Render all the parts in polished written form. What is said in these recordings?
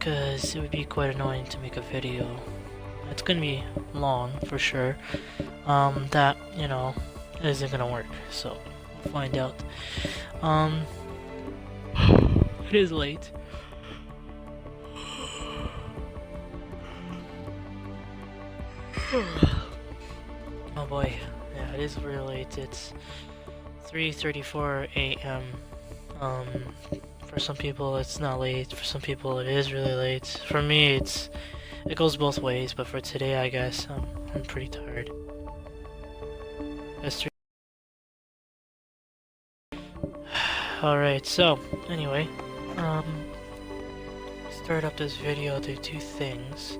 because it would be quite annoying to make a video. It's gonna be long for sure. That, you know, isn't gonna work, so we'll find out. It is late. Oh boy, yeah, it is really late. It's 3:34 a.m. For some people it's not late, for some people it is really late. For me it goes both ways, but for today I guess I'm pretty tired. That's Alright, so anyway, start up this video to do two things.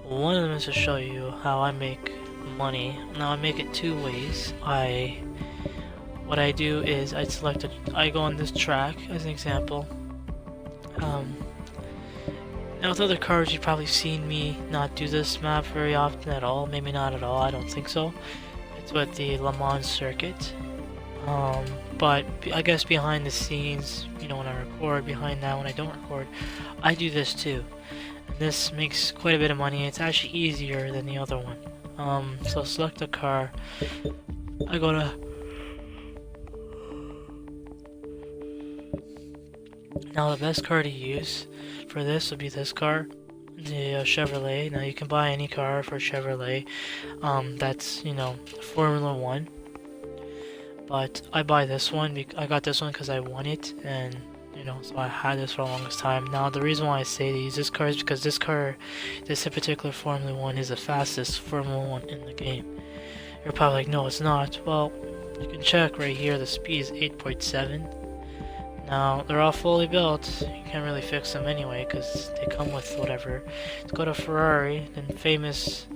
One of them is to show you how I make money. Now I make it two ways. What I do is I go on this track as an example. Now with other cars you've probably seen me not do this map very often at all, maybe not at all, I don't think so. It's with the Le Mans circuit. But I guess behind the scenes, you know, when I record, behind that when I don't record, I do this too. And this makes quite a bit of money. It's actually easier than the other one. So select a car. I go to Now the best car to use for this would be this car, the Chevrolet. Now you can buy any car for Chevrolet, that's, you know, Formula 1. But I buy this one, I got this one because I won it, and, you know, so I had this for the longest time. Now the reason why I say to use this car is because this particular Formula 1 is the fastest Formula 1 in the game. You're probably like, no it's not. Well, you can check right here, the speed is 8.7. Now, they're all fully built, you can't really fix them anyway because they come with whatever. Let's go to Ferrari, the famous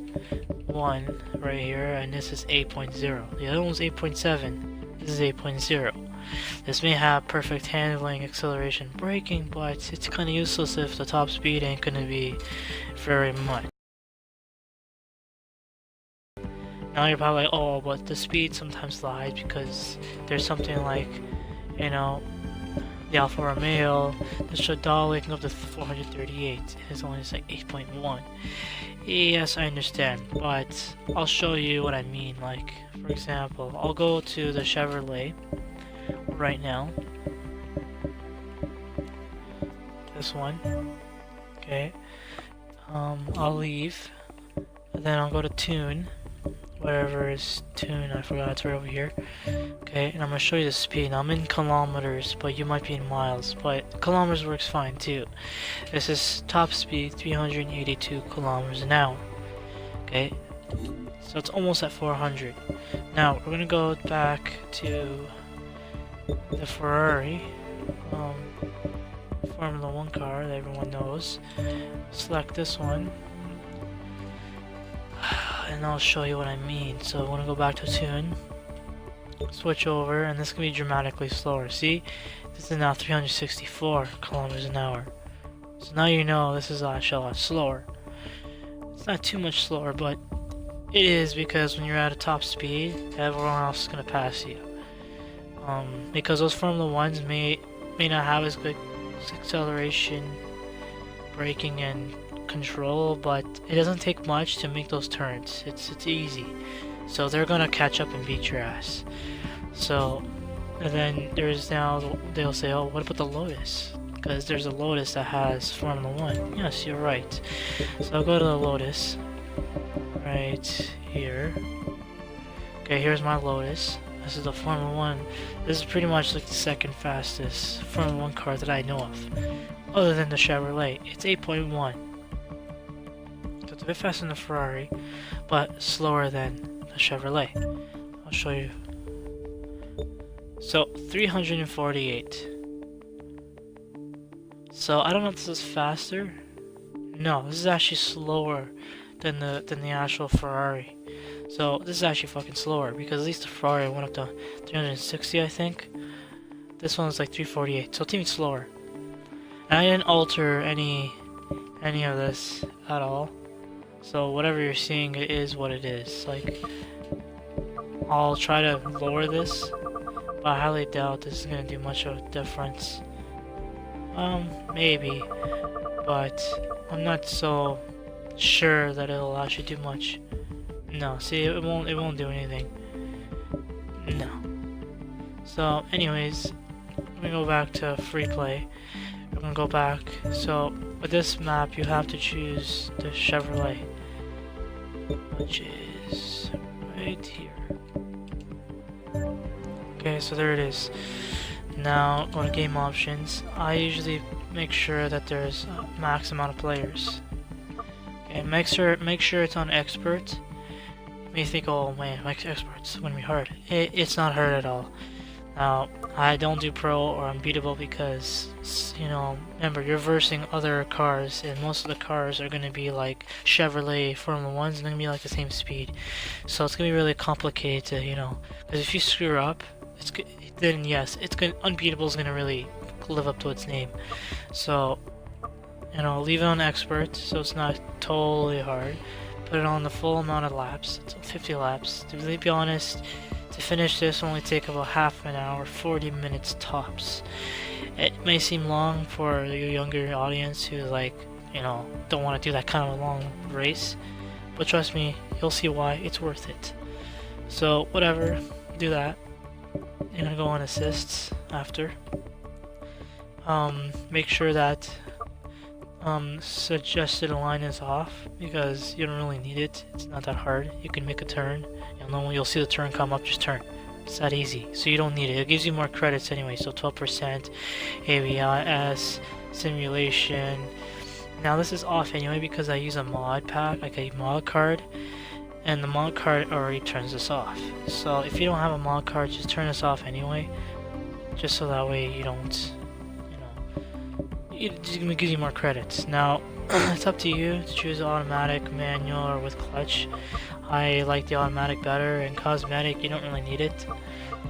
one right here, and this is 8.0. The other one's 8.7, this is 8.0. This may have perfect handling, acceleration, braking, but it's kind of useless if the top speed ain't going to be very much. Now you're probably like, oh, but the speed sometimes lies because there's something like, you know, the Alfa Romeo, the Stradale can go up to 438. It's only just like 8.1. Yes, I understand, but I'll show you what I mean. Like, for example, I'll go to the Chevrolet right now. This one. Okay. I'll leave. And then I'll go to Tune. Whatever is Tune, I forgot, it's right over here. Okay, and I'm gonna show you the speed. Now, I'm in kilometers, but you might be in miles, but kilometers works fine too. This is top speed, 382 kilometers an hour. Okay, so it's almost at 400. Now, we're gonna go back to the Ferrari, Formula 1 car that everyone knows. Select this one. And I'll show you what I mean. So I want to go back to Tune, switch over, and this can be dramatically slower. See, this is now 364 kilometers an hour. So now you know this is actually a lot slower. It's not too much slower, but it is because when you're at a top speed, everyone else is gonna pass you. Because those Formula 1s may not have as good acceleration, braking, and control, but it doesn't take much to make those turns. It's easy, so they're gonna catch up and beat your ass. So, and then there's now, they'll say, oh, what about the Lotus? Because there's a Lotus that has Formula 1. Yes, you're right. So I'll go to the Lotus right here. Okay, here's my Lotus. This is the Formula 1. This is pretty much like the second fastest Formula 1 car that I know of, other than the Chevrolet. It's 8.1. It's a bit faster than the Ferrari, but slower than the Chevrolet. I'll show you. So 348. So I don't know if this is faster. No, this is actually slower than the actual Ferrari. So this is actually fucking slower because at least the Ferrari went up to 360, I think. This one's like 348, so it's even slower. And I didn't alter any of this at all. So whatever you're seeing, it is what it is. Like, I'll try to lower this, but I highly doubt this is gonna do much of a difference. Maybe. but I'm not so sure that it'll actually do much. No, see, it won't do anything. No. So, anyways, I'm gonna go back to free play. I'm gonna go back. So, with this map, you have to choose the Chevrolet, which is right here. Okay, so there it is. Now, go to game options. I usually make sure that there's a max amount of players. Okay, make sure it's on expert. You may think, oh man, expert's gonna be hard. It's not hard at all. Now, I don't do pro or unbeatable because, you know, remember, you're versing other cars, and most of the cars are going to be like Chevrolet Formula 1s, and they're going to be like the same speed. So it's going to be really complicated to, you know, because if you screw up, then yes, unbeatable is going to really live up to its name. So, you know, leave it on expert, so it's not totally hard. Put it on the full amount of laps, it's 50 laps. To be honest, to finish this will only take about half an hour, 40 minutes tops. It may seem long for your younger audience who, like, you know, don't want to do that kind of a long race, but trust me, you'll see why it's worth it. So whatever, do that. You're gonna go on assists after. Make sure that suggested line is off because you don't really need it. It's not that hard. You can make a turn. You'll see the turn come up, just turn. It's that easy. So you don't need it. It gives you more credits anyway. So 12% ABS, simulation. Now this is off anyway because I use a mod pack, like a mod card, and the mod card already turns this off. So if you don't have a mod card, just turn this off anyway, just so that way you don't, it gives you more credits. Now, it's up to you to choose automatic, manual, or with clutch. I like the automatic better, and cosmetic, you don't really need it.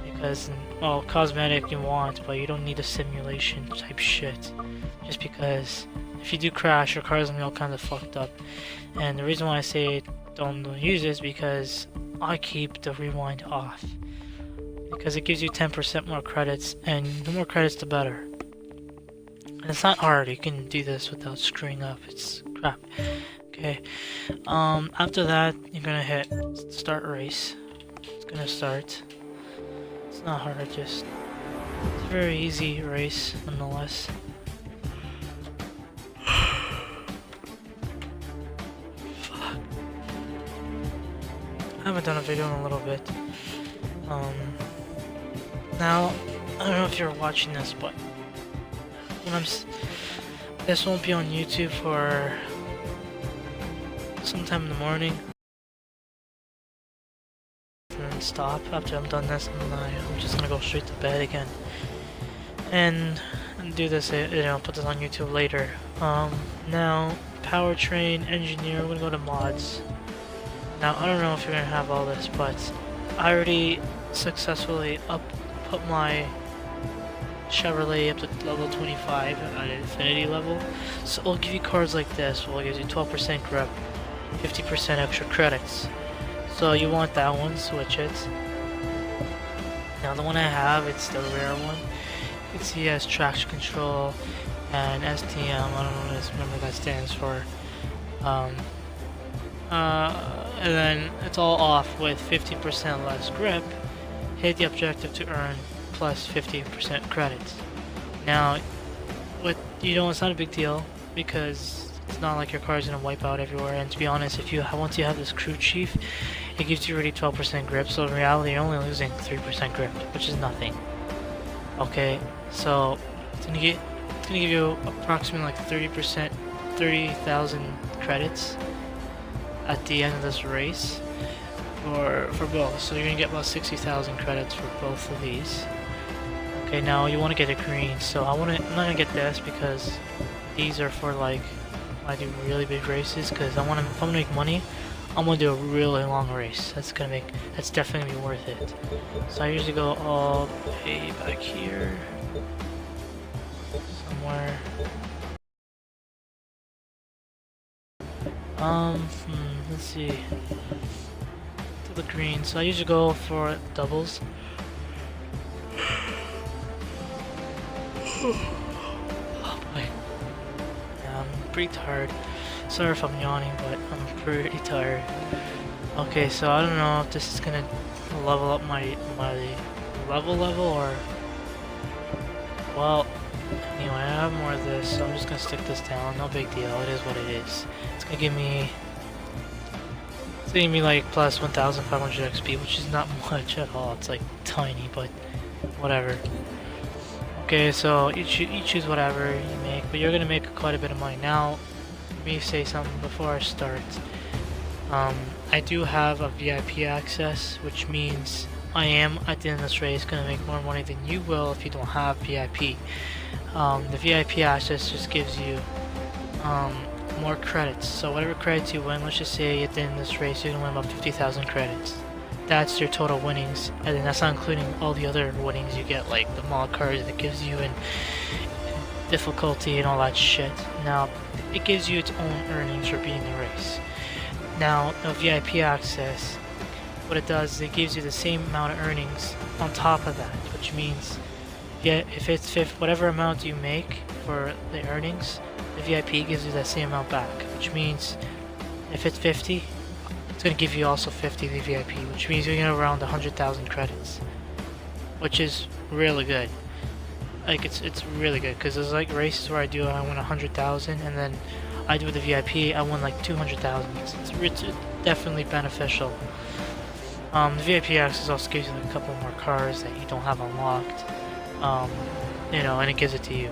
Because, well, cosmetic you want, but you don't need a simulation type shit. Just because, if you do crash, your car's gonna be all kinds of fucked up. And the reason why I say don't use it is because I keep the rewind off. Because it gives you 10% more credits, and the more credits the better. And it's not hard, you can do this without screwing up, it's crap. Okay, after that, you're gonna hit start race. It's gonna start. It's not hard, it's a very easy race, nonetheless. Fuck. I haven't done a video in a little bit. Now, I don't know if you're watching this, but this won't be on YouTube for sometime in the morning, and then stop after I'm done this, and I'm just gonna go straight to bed again and do this, put this on YouTube later. Now, powertrain, engineer, we're gonna go to mods. Now, I don't know if you're gonna have all this, but I already successfully put my Chevrolet up to level 25 at infinity level, so it'll give you cards like this. Well, it gives you 12% grip, 50% extra credits. So you want that one, switch it. Now the one I have, it's the rare one. You can see it has traction control and STM. I don't know remember what that stands for. And then it's all off with 50% less grip. Hit the objective to earn plus 50% credits. Now, it's not a big deal because it's not like your car is gonna wipe out everywhere. And to be honest, once you have this crew chief, it gives you already 12% grip. So in reality, you're only losing 3% grip, which is nothing. Okay, so it's gonna give you approximately like 30,000 credits at the end of this race for both. So you're gonna get about 60,000 credits for both of these. Okay, now you want to get a green, so I'm not gonna get this because these are for like when I do really big races. Because if I'm gonna make money, I'm gonna do a really long race. That's definitely gonna be worth it. So I usually go all the way back here somewhere. Let's see. To the green. So I usually go for doubles. Oh boy. pretty tired. Sorry if I'm yawning, but I'm pretty tired. Okay, so I don't know if this is gonna level up my level or... Well, anyway, I have more of this, so I'm just gonna stick this down. No big deal, it is what it is. It's gonna give me... It's gonna give me like plus 1,500 XP, which is not much at all. It's like tiny, but whatever. Okay, so you choose whatever you make, but you're gonna make quite a bit of money. Now, let me say something before I start. I do have a VIP access, which means I am at the end of this race gonna make more money than you will if you don't have VIP. The VIP access just gives you more credits. So whatever credits you win, let's just say at the end of this race you're gonna win about 50,000 credits. That's your total winnings, and then that's not including all the other winnings you get, like the mod cards that gives you and difficulty and all that shit. Now, it gives you its own earnings for beating the race. Now, the VIP access, what it does is it gives you the same amount of earnings on top of that, which means, yeah, if it's whatever amount you make for the earnings, the VIP gives you that same amount back, which means if it's 50, it's going to give you also 50 the VIP, which means you're going to around 100,000 credits, which is really good. Like, it's really good, because there's like races where I win 100,000, and then I do with the VIP, I won like 200,000. It's definitely beneficial. The VIP access also gives you like a couple more cars that you don't have unlocked, you know, and it gives it to you,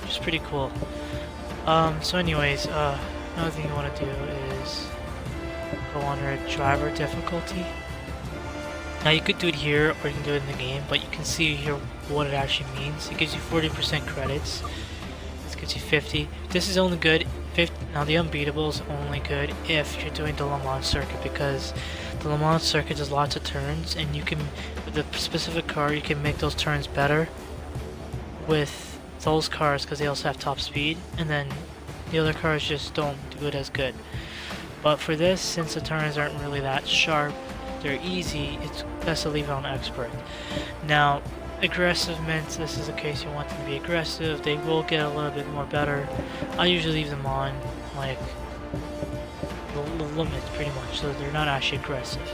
which is pretty cool. So anyways, another thing you want to do is go under driver difficulty. Now you could do it here or you can do it in the game, but you can see here what it actually means. It gives you 40% credits. This gives you 50. This is only good. Now the unbeatable is only good if you're doing the Le Mans circuit, because the Le Mans circuit does lots of turns, and you can, with the specific car, you can make those turns better with those cars because they also have top speed, and then the other cars just don't do it as good. But for this, since the turns aren't really that sharp, they're easy, it's best to leave it on expert. Now, aggressive meant this is the case you want them to be aggressive. They will get a little bit more better. I usually leave them on like the limits pretty much, so they're not actually aggressive.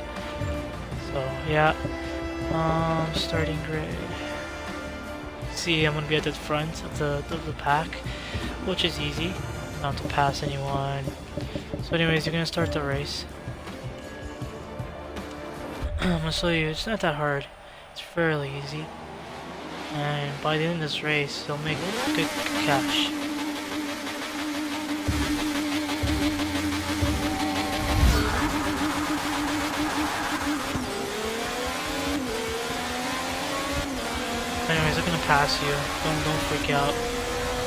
So yeah, starting grid. See, I'm gonna be at the front of the pack, which is easy, not to pass anyone. So anyways, you're gonna start the race. I'm gonna show you, it's not that hard, it's fairly easy, and by the end of this race you'll make good cash. Anyways, they're gonna pass you, don't freak out,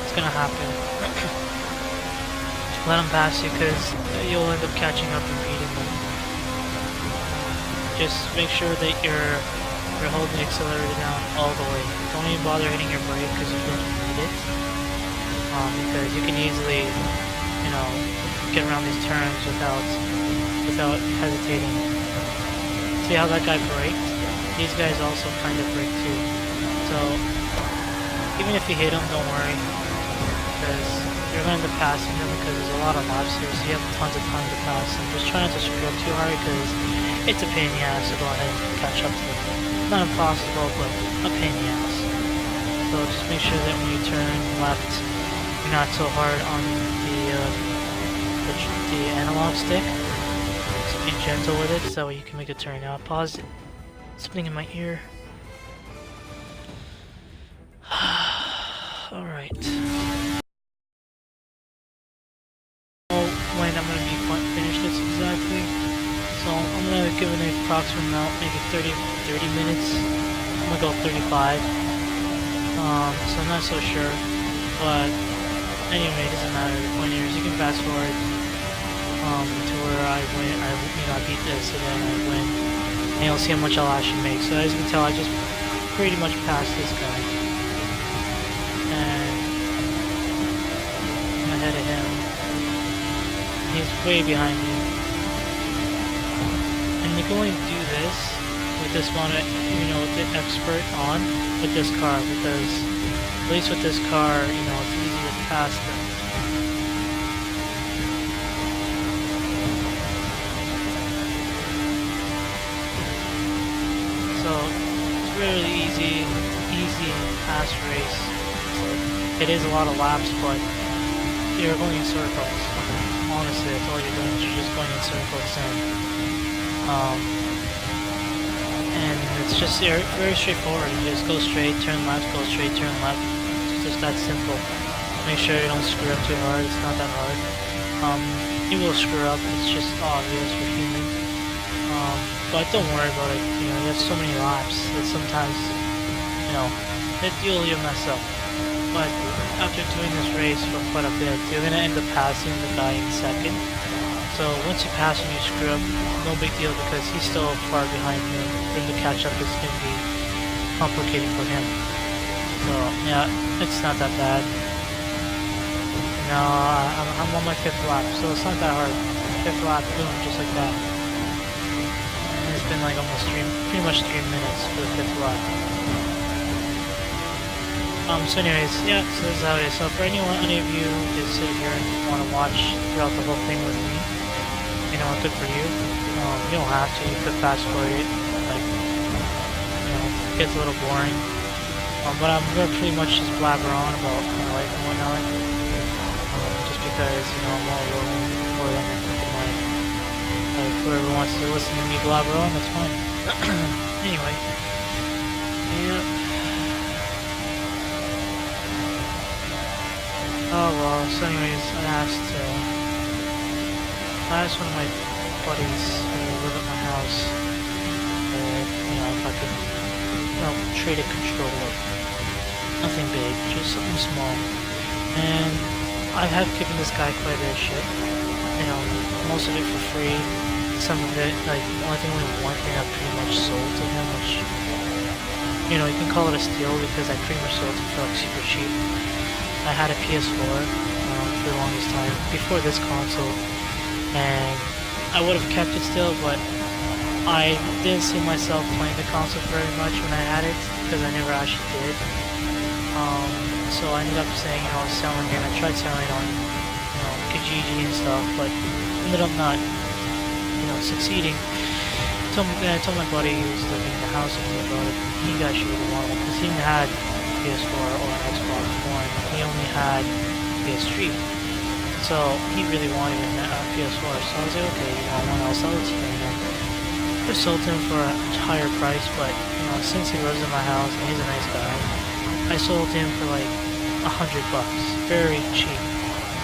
it's gonna happen. Let them pass you because you'll end up catching up and beating them. Just make sure that you're holding the accelerator down all the way. Don't even bother hitting your brake because you don't need it. Because you can easily, you know, get around these turns without hesitating. See how that guy braked? These guys also kind of brake too. So even if you hit them, don't worry, because you're going to end up passing them because there's a lot of laps here, so you have tons of time to pass them. Just try not to screw up too hard because it's a pain in the ass to go ahead and catch up to them. Not impossible, but a pain in the ass. So just make sure that when you turn left, you're not so hard on the analog stick. Just be gentle with it, so that way you can make a turn. Now pause it. Something in my ear. Alright. When I'm going to be finished this exactly. So I'm going to give it an approximate amount, maybe 30 minutes. I'm going to go 35. So I'm not so sure. But anyway, it doesn't matter. The point here is you can fast forward to where I win. I beat this and then I win. And you'll see how much I'll actually make. So as you can tell, I just pretty much passed this guy. And I'm ahead of him. He's way behind me. And you can only do this with this one, you know, with the expert on with this car, because at least with this car, you know, it's easier to pass them. fast race. It is a lot of laps, but you're going in circles. Honestly, that's all you're doing. You're just going in circles, and it's just very straightforward. You just go straight, turn left, go straight, turn left. It's just that simple. Make sure you don't screw up too hard. It's not that hard. You will screw up. It's just obvious for human. But don't worry about it. You know, you have so many laps that sometimes, you know, you'll mess up. But after doing this race for quite a bit, you're gonna end up passing the guy in second. So once you pass him, you screw up, no big deal because he's still far behind you. For him to catch up is gonna be complicated for him. So yeah, it's not that bad. Now I'm on my 5th lap, so it's not that hard. 5th lap, boom, just like that. And it's been like almost pretty much 3 minutes for the 5th lap. So anyways, yeah, so this is how it is. So for any of you who just sit here and want to watch throughout the whole thing with me, you know, good for you. You don't have to, you could fast forward it, like, you know, it gets a little boring. But I'm gonna pretty much just blabber on about my life and whatnot. Just because, you know, I'm all rolling more than I think in life. Like, whoever wants to listen to me blabber on, that's fine. Anyway. Yeah. Oh well, so anyways, I asked one of my buddies who live at my house you know, if I could, you know, trade a controller. Nothing big, just something small. And I have given this guy quite a bit of shit. You know, most of it for free. Some of it, like, only one thing I pretty much sold to him, which, you know, you can call it a steal because I pretty much sold it for like super cheap. I had a PS4 for the longest time before this console, and I would have kept it still, but I didn't see myself playing the console very much when I had it because I never actually did. So I ended up saying, you know, selling it. I tried selling it on, you know, Kijiji and stuff, but ended up not, you know, succeeding. I told my buddy who was living in the house with me about it. He actually really wanted one because he didn't had PS4 or Xbox One. He only had PS3. So he really wanted a PS4. So I was like, okay, you want one, I'll sell it to you. I sold to him for a higher price, but you know, since he lives in my house and he's a nice guy, I sold him for like $100. Very cheap.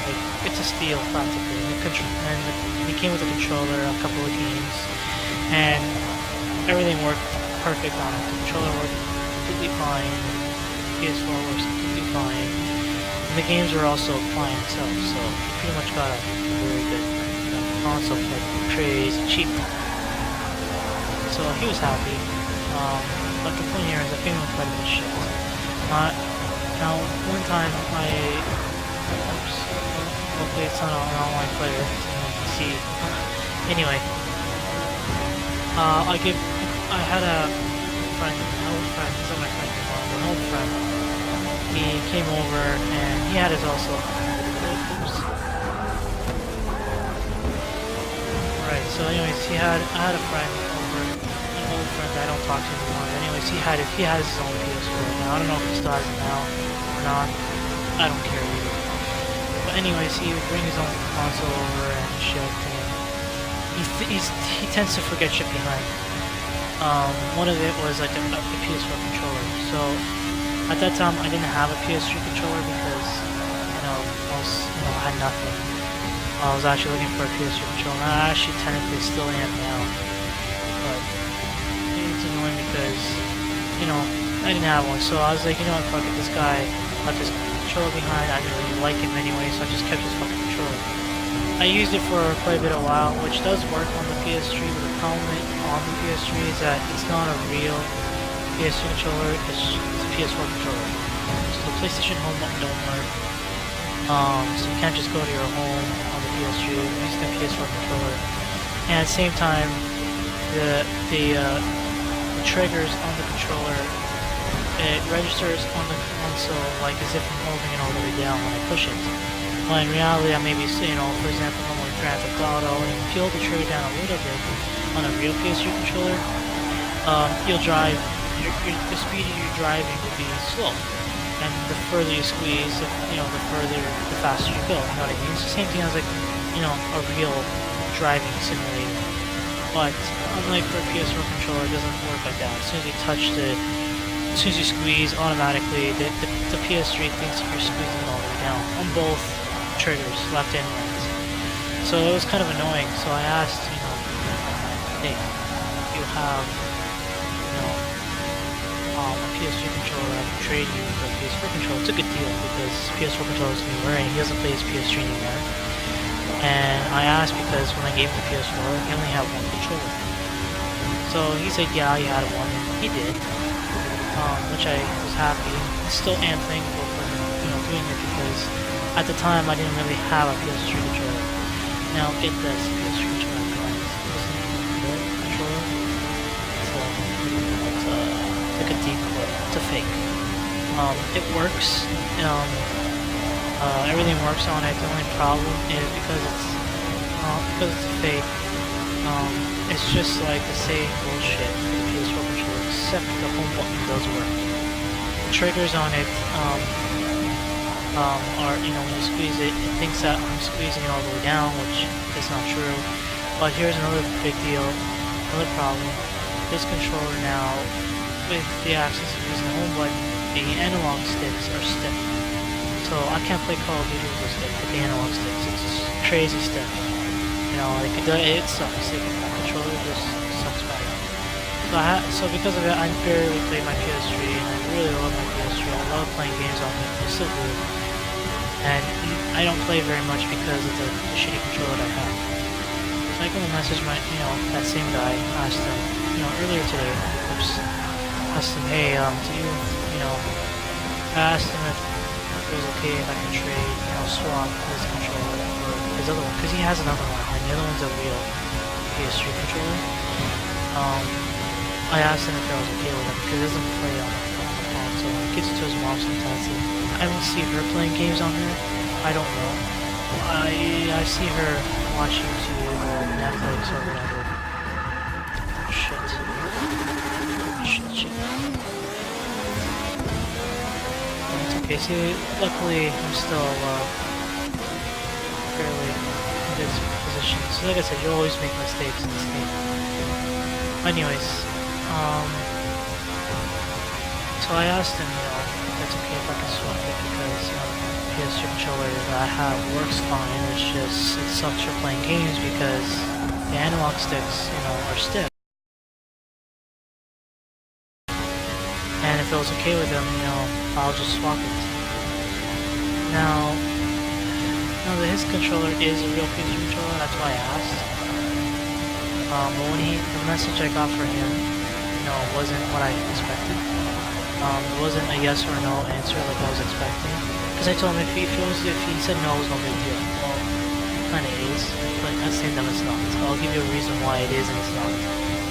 Like, it's a steal practically. And he came with a controller, a couple of games, and everything worked perfect on it. The controller worked completely fine. PS4 works completely fine. And the games were also fine itself, so you pretty much got a very good console for like crazy cheap. So he was happy. But the point here is I gave him quite a bit of shit. Now, one time oops, hopefully it's not an online player, so you can see. Anyway, I had a friend, an old friend, he's not my friend anymore, but an old friend. He came over and he had his also. Oops. Right, so anyways, I had a friend over, an old friend I don't talk to anymore. Anyways, he has his own PS4 now. I don't know if he still has it now or not. I don't care either. But anyways, he would bring his own console over and shit, and he tends to forget shit behind. One of it was like a PS4 controller. So at that time, I didn't have a PS3 controller because, you know, I had nothing. I was actually looking for a PS3 controller. I actually technically still am now, but it's annoying because, you know, I didn't have one. So I was like, you know what, fuck it, this guy left his controller behind. I didn't really like him anyway, so I just kept his fucking controller. I used it for quite a bit of a while, which does work on the PS3, but the problem on the PS3 is that it's not a real PS3 controller, it's a PS4 controller. So the PlayStation Home button don't work. So you can't just go to your home on the PS3 using the PS4 controller. And at the same time, the triggers on the controller, it registers on the console like as if I'm holding it all the way down when I push it. When in reality, I may be, you know, for example, I'm on Grand Theft Auto, and if you hold the trigger down a little bit on a real PS3 controller, you'll drive the speed you're driving would be slow. And the further you squeeze, the faster you go. You know what I mean? It's the same thing as like, a real driving simulator. But unlike for a PS4 controller, it doesn't work like that. As soon as you squeeze, automatically the PS3 thinks you're squeezing all the way down on both triggers, left and right. So it was kind of annoying. So I asked, hey, if you have, a PS3 controller, I can trade you for a PS4 controller. It's a good deal because PS4 controller is newer and he doesn't play his PS3 anymore. And I asked because when I gave him the PS4, he only had one controller. So he said, yeah, he had one, and he did. Which I was happy. Still am thankful for doing it because at the time I didn't really have a PS3 controller. Now get this PS3 controller, guys. This is a controller. It's like a decoy. It's a fake. It works. Everything works on it. The only problem is because it's a fake. It's just like the same bullshit for the PS4 controller, except the home button does work. The triggers on it are, when you squeeze it, it thinks that I'm squeezing it all the way down, which is not true. But here's another big deal, another problem. This controller now, with the access of using the home button, the analog sticks are stiff. So I can't play Call of Duty with a stick, with the analog sticks. It's crazy stiff. It sucks. The controller just sucks bad. So because of it, I barely play my PS3, and I really love my PS3. I love playing games on it. I still do. And I don't play very much because of the shitty controller that I have. So I can message that same guy, asked him, earlier today, asked him, hey, I asked him if it was okay if I could trade, swap his controller for his other one, because he has another one, and the other one's a real PS3 controller. I asked him if I was okay with it, because he doesn't play on the console. He gives it to his mom sometimes, and I don't see her playing games on here. I don't know. I see her watch YouTube or Netflix or whatever. Shit. Okay, see, luckily I'm still fairly in good position. So like I said, you always make mistakes in this game. Anyways, so I asked him, if that's okay if I can swap it because the PS3 controller that I have works fine. It's just, it sucks for playing games because the analog sticks, are stiff. And if it was okay with him, I'll just swap it. Now his controller is a real PS3 controller, that's why I asked. But the message I got for him, wasn't what I expected. It wasn't a yes or no answer like I was expecting. Because I told him if he said no, it was no big deal. Well, it kind of is, but at the same time it's not. So I'll give you a reason why it is and it's not.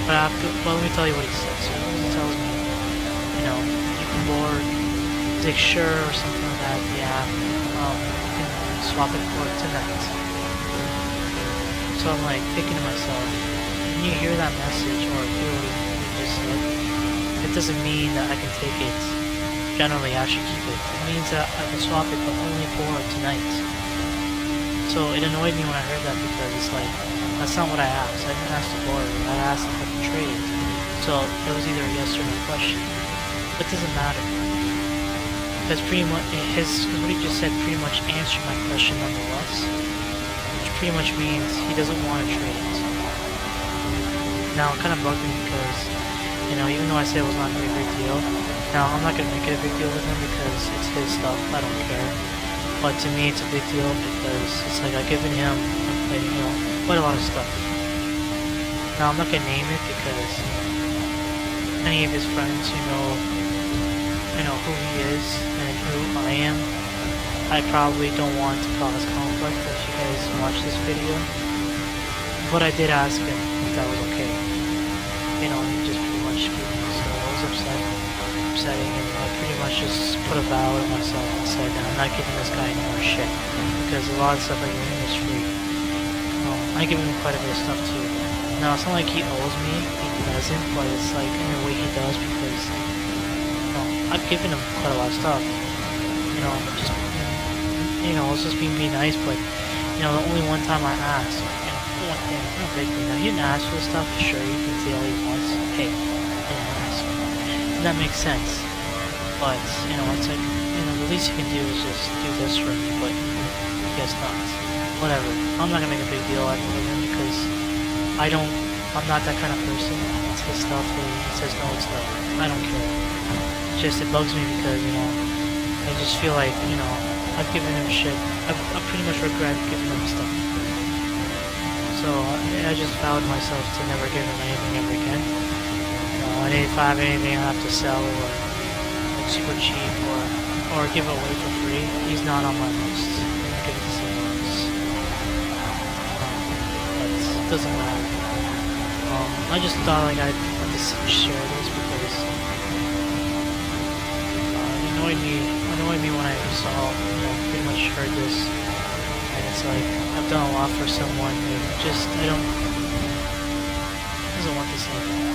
But let me tell you what he said. So he tells me, you can board, like sure or something like that, yeah, you can swap it for tonight. So I'm like thinking to myself, when you hear that message or hear what you just said, it doesn't mean that I can take it, generally I should keep it. It means that I can swap it but only for tonight. So it annoyed me when I heard that because it's like, that's not what I asked. I didn't ask to borrow it, I asked if I can trade it. So it was either a yes or no question. It doesn't matter. Because pretty much, what he just said pretty much answered my question nonetheless. Which pretty much means he doesn't want to trade it. Now, it kind of bugged me because, even though I said it was not going to be a big deal, now I'm not going to make it a big deal with him because it's his stuff, I don't care. But to me, it's a big deal because it's like I've given him, quite a lot of stuff. Now, I'm not going to name it because any of his friends who know who he is and who I am, I probably don't want to cause conflict if you guys watch this video. But I did ask him if that was okay. He just pretty much screwed me, so I was upsetting, and I pretty much just put a vow on myself and said that I'm not giving this guy any more shit, because a lot of stuff I give him is free. I give him quite a bit of stuff too. Now, it's not like he owes me, he doesn't, but it's like, in a way he does, because, you know, I've given him quite a lot of stuff. You know, just, you know, it's just being nice, but, you know, the only one time I asked, and one thing, not big thing, he didn't ask for the stuff, sure, you can say all he wants, hey, I didn't ask for it. And that makes sense, but, you know, it's like, you know, the least you can do is just do this for me, but I guess not. Whatever, I'm not gonna make a big deal out of him, because I'm not that kind of person. It's his stuff, he says no, it's no, I don't care. It's just, it bugs me because, you know, I just feel like, you know, I've given him shit. I pretty much regret giving him stuff. So I just vowed myself to never give him anything ever again. You know, and if I have anything I have to sell or like super cheap or give away for free, he's not on my list. I'm gonna give it to someone else. But it doesn't matter. I just thought like I'd just share this because it annoyed me when I saw, you know, pretty much heard this, and it's like, I've done a lot for someone who just, doesn't want this like that.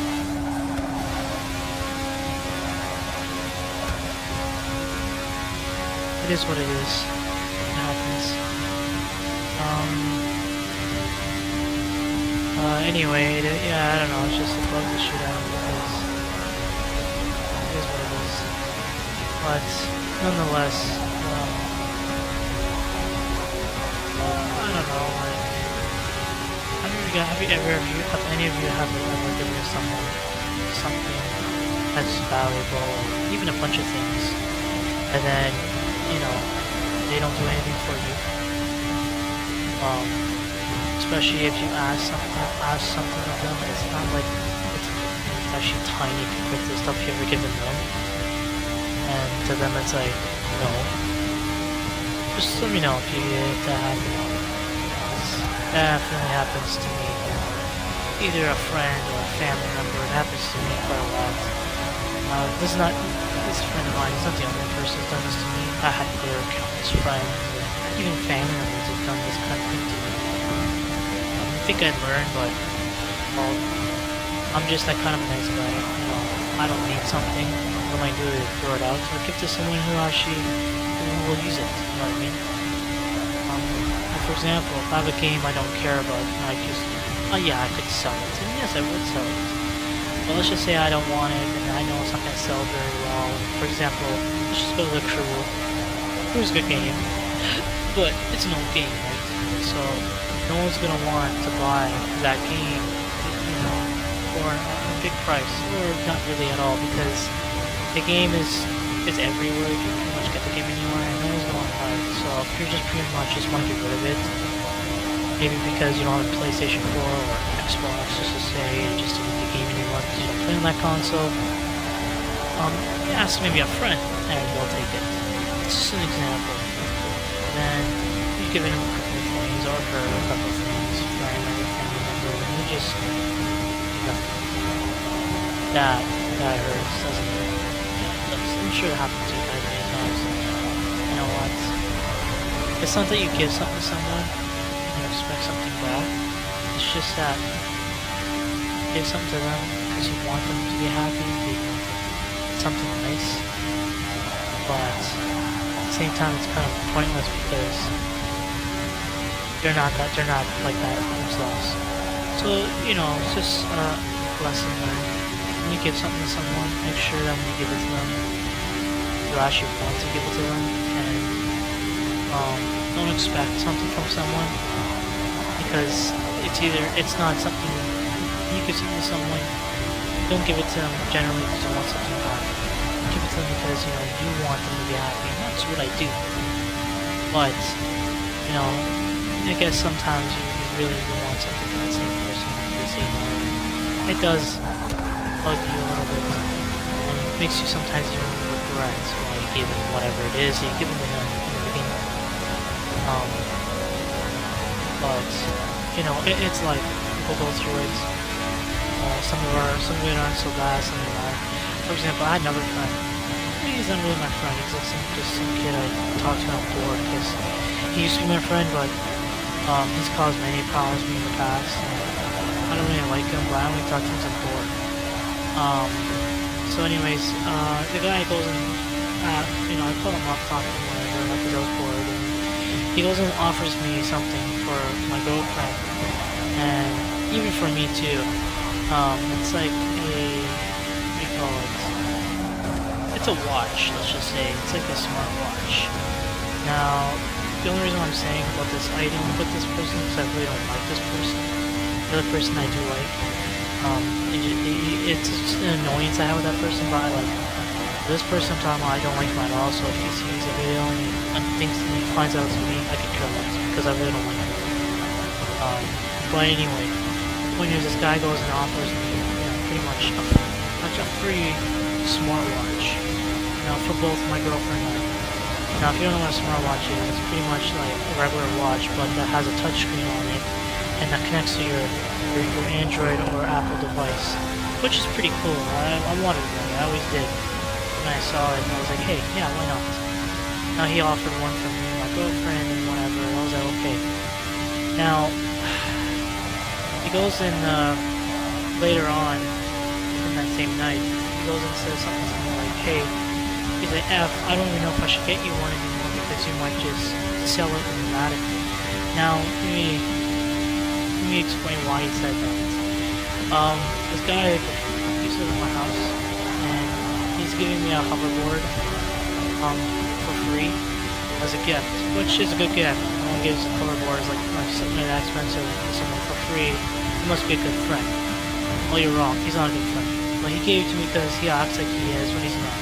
It is what it is. It happens. Anyway, yeah, I don't know, it's just a bug to shoot out because it is what it is. But, nonetheless, I don't know, like, have any of you ever given someone something that's valuable, or even a bunch of things, and then, you know, they don't do anything for you? Especially if you ask something of them, it's not like it's actually tiny compared to the stuff you've ever given them. And to them it's like, no. Just let me know if that happens. That definitely happens to me. Either a friend or a family member. It happens to me quite a lot. This is a friend of mine. He's not the only person who's done this to me. I have other countless friends, even family members have done this kind of thing to me. I think I'd learn, but, well, I'm just that kind of a nice guy, you know, I don't need something, what am I do to throw it out, or give to someone who actually will use it, you know what I mean? For example, if I have a game I don't care about, and I just, oh yeah, I could sell it, and yes, I would sell it, but let's just say I don't want it, and I know it's not going to sell very well. For example, let's just go to the Crew. Crew's a good game, but it's an old game, right? So no one's gonna want to buy that game, you know, for a big price, or not really at all, because the game is everywhere. You can pretty much get the game anywhere, and no one's gonna buy it. So if you're just pretty much just want to get rid of it, maybe because you don't have a PlayStation 4 or Xbox, just to say, just to get the game anymore because you don't play on that console, ask maybe a friend, and they'll take it. It's just an example. Then you give it a couple of things, or her a couple of things, friend or family member, and you just nothing. That hurts, doesn't it? I'm sure it happens to you guys many times. You know what? It's not that you give something to someone and you expect something back. It's just that you give something to them because you want them to be happy, you want something nice. But at the same time, it's kind of pointless because they're not like that themselves. So, you know, it's just a lesson learned. When you give something to someone, make sure that when you give it to them, you actually want to give it to them, and don't expect something from someone, because it's not something you give something to someone. Don't give it to them generally because you want something back. Give it to them because you want them to be happy, and that's what I do. But you know, I guess sometimes you really do want something from that same person. They say no. It does bug you a little bit, and it makes you sometimes even regret why you gave them whatever it is that you give them in the beginning. But you know, it's like people go through it. Some of it aren't so bad, some of them are. For example, I had another friend. He's not really my friend. He's like just some kid I talked to on board because he used to be my friend, but he's caused many problems to me in the past. And I I don't really like him, but I only talk to him as a dork. So anyways, the guy goes and, you know, I call him up, talk to him, whatever, like he's out bored, and he goes and offers me something for my girlfriend, and even for me too. It's like a, what do you call it? It's a watch, let's just say. It's like a smartwatch. Now, the only reason I'm saying about this item with this person is I really don't like this person. The other person I do like. It's just an annoyance I have with that person, but I like him. This person I'm talking about, I don't like him at all, so if he sees a video and thinks he finds out it's me, I could care less, because I really don't like him. But anyway, when this guy goes and offers me, you know, pretty much a free smartwatch, you know, for both my girlfriend and I. Now, if you don't know what a smartwatch is, it's pretty much like a regular watch, but that has a touchscreen on it, and that connects to your Android or Apple device, which is pretty cool. I wanted one, I always did. When I saw it, I was like, hey, yeah, why not? Now he offered one for me and my girlfriend and whatever, I was like, okay. Now, he goes in, later on, in that same night, he goes and says something to me like, hey, he's like, I don't even know if I should get you one anymore because you might just sell it automatically. Now, let me explain why he said that. This guy used to live in my house, and he's giving me a hoverboard, for free as a gift, which is a good gift. No one gives hoverboards like something that expensive to someone for free. He must be a good friend. Well, you're wrong. He's not a good friend. But he gave it to me because he acts like he is when he's not.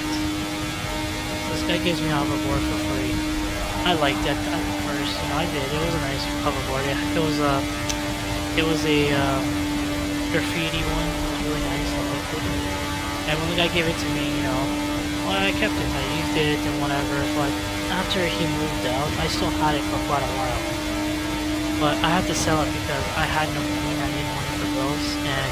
This guy gives me a hoverboard for free. I liked it at first, you know, I did. It was a nice hoverboard. It was a graffiti one. It was really nice. I liked it. And when the guy gave it to me, you know, well, I kept it. I used it and whatever. But after he moved out, I still had it for quite a while. But I had to sell it because I had no money. I needed money for bills, and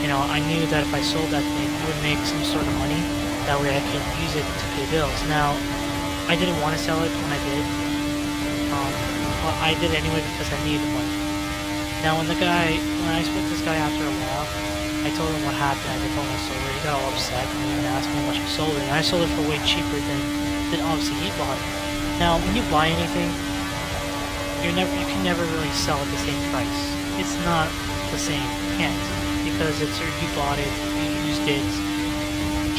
you know, I knew that if I sold that thing, I would make some sort of money. That way I could use it to pay bills. Now, I didn't want to sell it when I did. But I did anyway because I needed money. Now, when I spoke to this guy after a while, I told him what happened. I told him I sold it. He got all upset and asked me how much I sold it. And I sold it for way cheaper than obviously he bought it. Now, when you buy anything, you can never really sell at the same price. It's not the same. You can't, because you bought it, you used it.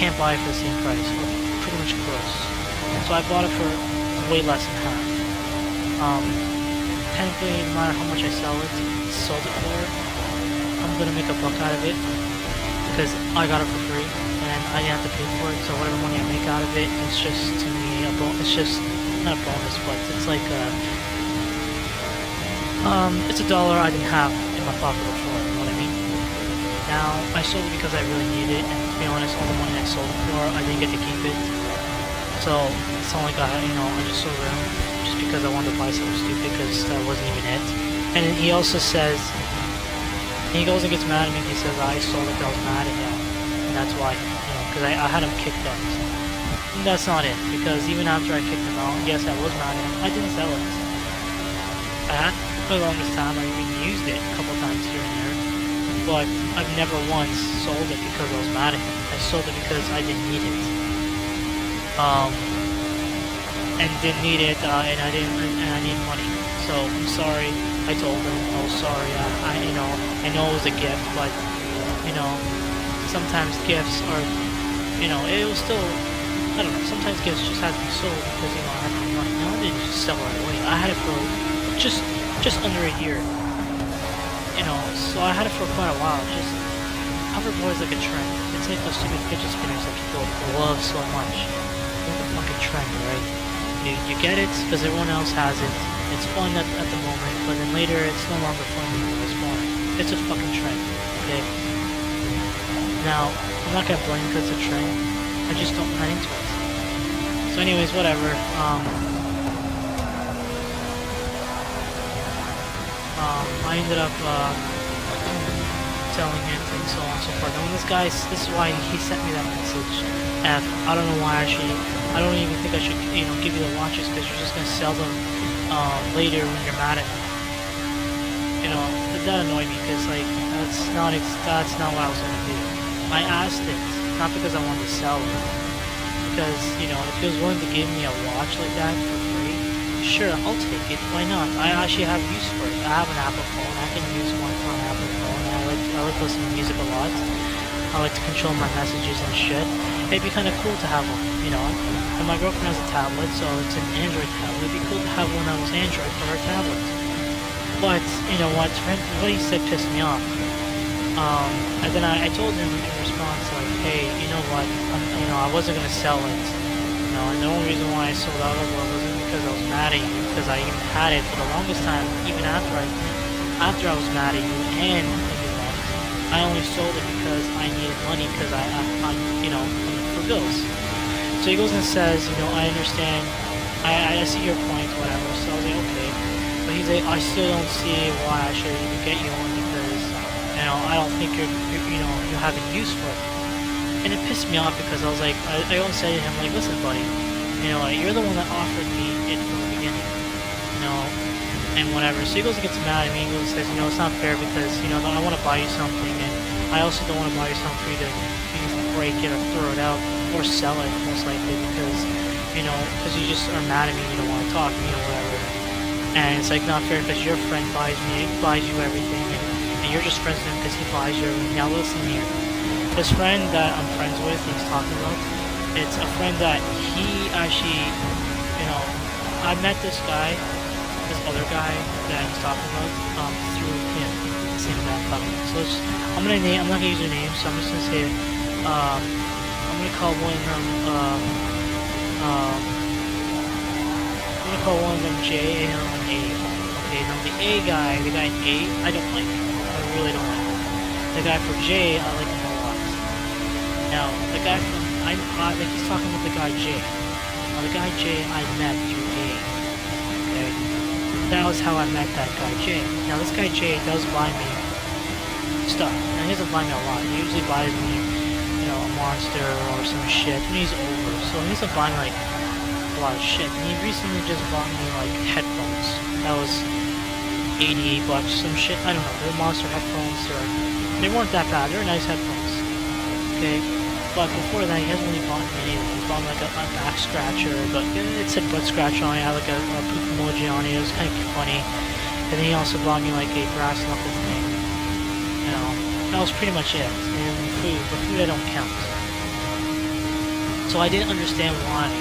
Can't buy it for the same price, or pretty much close. So I bought it for way less than half. Technically, no matter how much I sold it for, I'm gonna make a buck out of it because I got it for free and I didn't have to pay for it. So whatever money I make out of it, it's just to me a bonus. It's just not a bonus, but it's like it's $1 I didn't have in my pocket before. You know what I mean? Now, I sold it because I really needed it, and to be honest, all the money I sold it for, I didn't get to keep it. So, it's not like I just sold it just because I wanted to buy something stupid, because that wasn't even it. And then he also says, he goes and gets mad at me, he says, I sold it because I was mad at him, and that's why, you know, because I had him kicked out. And that's not it, because even after I kicked him out, yes, I was mad at him, I didn't sell it. I had, for the longest time, I even used it a couple times here and there. But I've never once sold it because I was mad at him. I sold it because I didn't need it. And didn't need it, and I need money. So I'm sorry. I told him, oh sorry. I know it was a gift, but you know, sometimes gifts are, you know, it was still, I don't know. Sometimes gifts just have to be sold because you know I had no money. No, I didn't just sell it right away. I had it for just under a year. You know, so I had it for quite a while. Just hoverboard is like a trend. It's like those stupid fidget spinners that people love so much. It's like a fucking trend, right? You get it because everyone else has it. It's fun at the moment, but then later it's no longer fun anymore. It's boring. It's a fucking trend. Okay. Now I'm not gonna blame because it's a trend. I just don't get into it. So, anyways, whatever. I ended up selling it and so on and so forth. And when this is why he sent me that message. I don't know why I don't even think I should, you know, give you the watches because you're just gonna sell them later when you're mad at me. You know, that annoyed me because like that's not what I was gonna do. I asked it not because I wanted to sell it, because you know if he was willing to give me a watch like that for free, sure I'll take it. Why not? I actually have use for it. I have an Apple phone. I can use one for an Apple phone. I like listening to music a lot. I like to control my messages and shit. It'd be kind of cool to have one, you know. And my girlfriend has a tablet, so it's an Android tablet. It'd be cool to have one that was Android for her tablet. But you know what he said pissed me off. And then I told him in response like, hey, you know what? I wasn't gonna sell it. You know, and the only reason why I sold out of it wasn't because I was mad at you, because I even had it for the longest time, even after I was mad at you and you left. I only sold it because I needed money because I'm for bills. So he goes and says, you know, I understand. I see your point, whatever. So I was like, okay. But he's like, I still don't see why I should even get you one because, you know, I don't think you have any use for it. And it pissed me off because I was like, I always said to him, like, listen, buddy, you know, you're the one that offered me it from the beginning, you know, and whatever. So he goes and gets mad at me. He goes and says, you know, it's not fair because, you know, I want to buy you something, and I also don't want to buy you something for you to break it or throw it out or sell it, most likely, because, you know, because you just are mad at me, you don't want to talk to me or whatever. And it's like not fair because your friend buys you everything, and you're just friends with him because he buys you everything. Now listen here, this friend that I'm friends with, he's talking about, it's a friend that he actually, you know, I met this other guy that he's talking about, through him, the same guy I'm talking about. So I'm not gonna use their name, so I'm just gonna say, I'm gonna call one of them, I'm gonna call one of them J and another one A. Okay, now the A guy, the guy in A, I don't like him. I really don't like him. The guy for J, I like him a lot. Now, the guy from, like he's talking about the guy J. Now, the guy J I met through A. Okay? That was how I met that guy J. Now, this guy J does buy me stuff. Now, he doesn't buy me a lot. He usually buys me, you know, a monster or some shit when he's over. So he doesn't buy me, like, a lot of shit. And he recently just bought me, like, headphones. That was $88, some shit. I don't know. They're monster headphones. They weren't that bad. They were nice headphones. Okay? But before that, he hasn't really bought me anything. He bought me, like, a back scratcher. But it said butt scratch on it. I had, like, a poop emoji on it. It was kind of funny. And then he also bought me, like, a brass knuckle thing. You know? That was pretty much it. And food. But food I don't count. So I didn't understand why.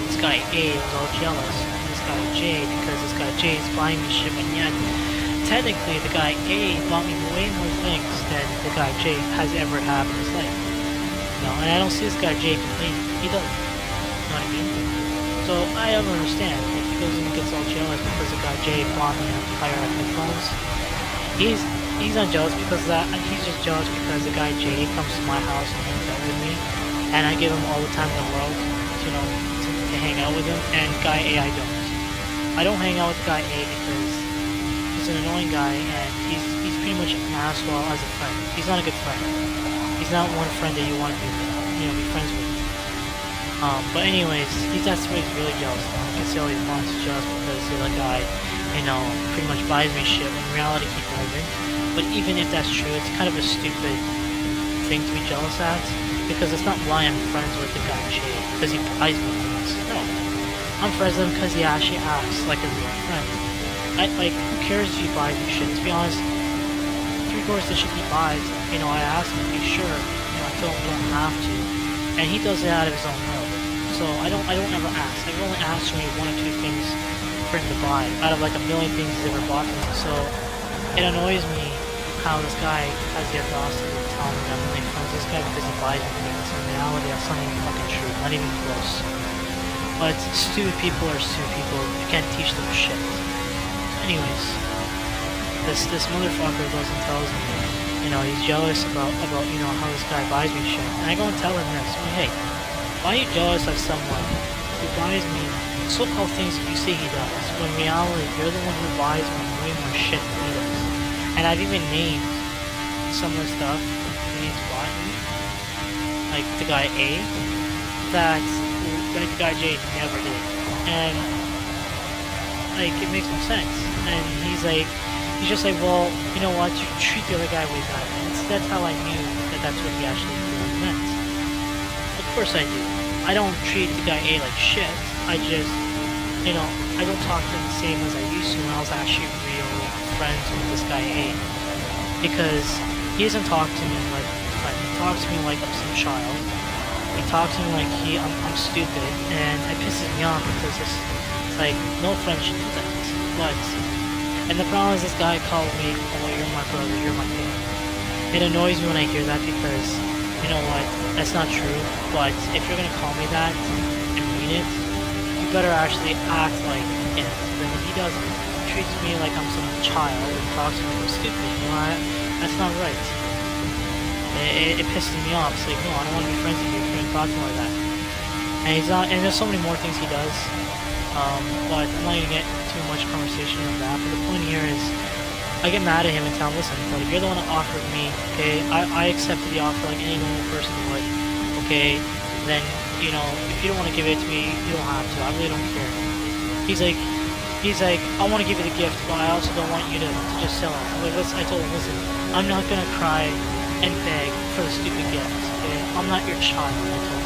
This guy A was all jealous of this guy J because this guy J is buying me shit, and yet technically the guy A bought me way more things than the guy J has ever had in his life. You know, and I don't see this guy J complaining. He doesn't. You know what I mean? So I don't understand. Like, he goes and gets all jealous because the guy J bought me higher headphones. He's not jealous because of that. He's just jealous because the guy J comes to my house and hangs out with me, and I give him all the time in the world, you know, to hang out with him, and guy A I don't. I don't hang out with guy A because he's an annoying guy, and he's pretty much an asshole as a friend. He's not a good friend. He's not one friend that you want to be friends with. But anyways, that's what he's really jealous of. I can see all these months jealous because the other guy, you know, pretty much buys me shit when in reality he doesn't. But even if that's true, it's kind of a stupid thing to be jealous at, because it's not why I'm friends with the guy Jay, because he buys me things. No. I'm friends with him because he actually acts like a real friend. Who cares if he buys me shit? To be honest, 3/4 of the shit he buys, you know, I ask him to be sure, you know, I tell him you don't have to. And he does it out of his own will. So I don't ever ask. I only ask for maybe 1 or 2 things for him to buy, out of like a million things he's ever bought for me. So it annoys me how this guy has the audacity to tell me I'm only friends with this guy because he buys me things. In reality, that's not even fucking true. Not even close. But stupid people are stupid people. You can't teach them shit. Anyways, this motherfucker goes and tells me, you know, he's jealous about you know, how this guy buys me shit. And I go and tell him this. Well, hey, why are you jealous of someone who buys me so-called things that you say he does, when in reality you're the one who buys me way more shit than he does? And I've even named some of the stuff that he's bought me, like the guy A, that like the guy J never did. And like, it makes no sense. And he's like, He's just like, well, you know what, you treat the other guy way better. And that's how I knew that that's what he actually really meant. Of course I do. I don't treat the guy A like shit. I just, you know, I don't talk to him the same as I used to when I was actually real friends with this guy A. Because he doesn't talk to me like a friend. He talks to me like I'm some child. He talks to me like I'm stupid, and it pisses me off because it's like, no friend should do that. But, and the problem is this guy called me, oh, you're my brother, you're my brother. It annoys me when I hear that because, you know what, that's not true, but if you're gonna call me that and mean it, you better actually act like it. Then if he doesn't, he treats me like I'm some child and talks to me like I'm stupid, you know, that's not right. It pisses me off. It's like, no, I don't want to be friends with you if you're gonna talk to me like that. And he's not, and there's so many more things he does. But I'm not gonna get too much conversation on that. But the point here is, I get mad at him and tell him, listen, buddy, you're the one that offered me, okay? I accepted the offer like any normal person would, okay? Then, you know, if you don't want to give it to me, you don't have to. I really don't care. He's like, I want to give you the gift, but I also don't want you to just sell it. I told him, listen, I'm not gonna cry and beg for the stupid gift, okay? I'm not your child, I told him.